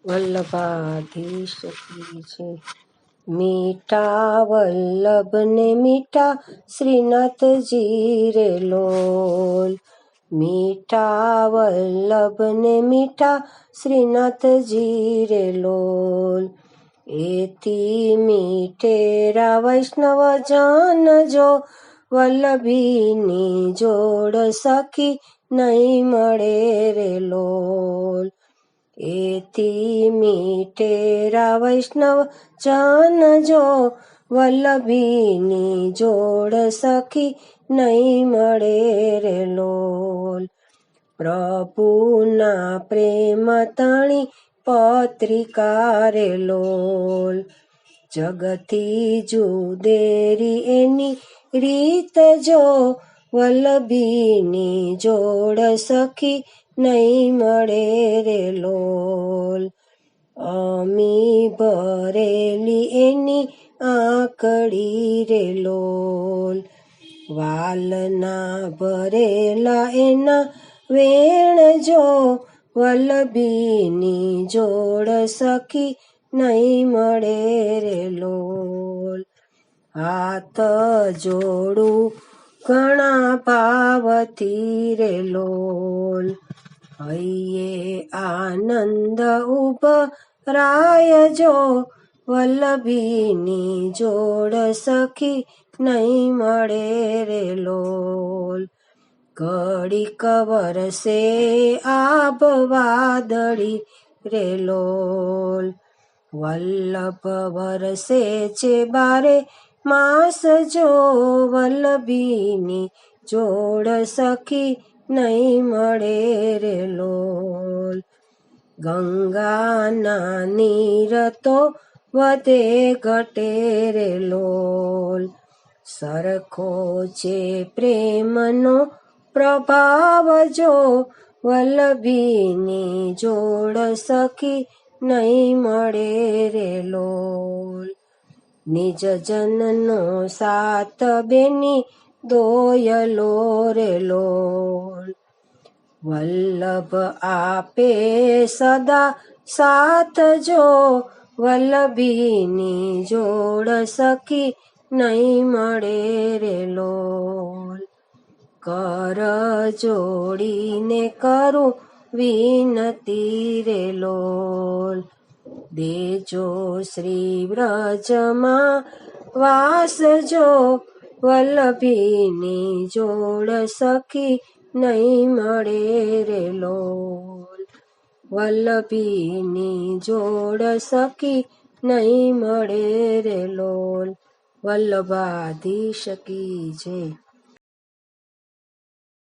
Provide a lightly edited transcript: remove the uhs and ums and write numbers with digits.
વલ્લભાધીશ કી જય. મીઠા વલ્લભ ને મીઠા શ્રીનાથજી રે લોલ. મીઠા વલ્લભ ને મીઠા શ્રીનાથજી રે લોલ. એથી મીઠેરા વૈષ્ણવ જન જો વલ્લભીની જોડ સખી નહીં મળે રે લોલ. એથી મીઠેરા વૈષ્ણવ જન જો વલ્લભીની જોડ સખી નહીં મળે રે લોલ. પ્રભુના પ્રેમ તણી પત્રિકા રે લોલ. જગથી જુદેરી એની રીત જો વલ્લભીની જોડ સખી નહીં મળે રે લોલ. અમી ભરેલી એની આંકડી રે લોલ. વાલના ભરેલા એના વેણ જો વલ્લભીની જોડ સખી નહીં મળે રે લોલ. હાથ જોડું ઘણા ભાવથી રે લોલ. હૈયે આનંદ ઉભરાય જો વલ્લભીની જોડ સખી નહીં મળે રે લોલ. ઘડીક વરસે આભ વાદળી રે લોલ. વલ્લભ વરસે છે બારે માસ જો વલ્લભીની જોડ સખી નહીં મળે રે લોલ. ગંગાના નીર તો વધે ઘટે રે લોલ. સરખો છે પ્રેમનો પ્રભાવ જો વલ્લભીની જોડ સખી નહીં મળે રે લોલ. નિજ જનનો સાથ બેની દોયલો રે લોલ. વલ્લભ આપે સદા સાથ જો વલ્લભીની જોડ સખી નહીં મળે રે લોલ. કર જોડીને કરું વિનતી રે લોલ. દેજો શ્રી વ્રજમાં વાસ જો વલ્લભીની જોડ સખી નહીં મળે રે લોલ. વલ્લભીની જોડ સખી નહીં મળે રે લોલ. વલ્લભાધીશ કી જય.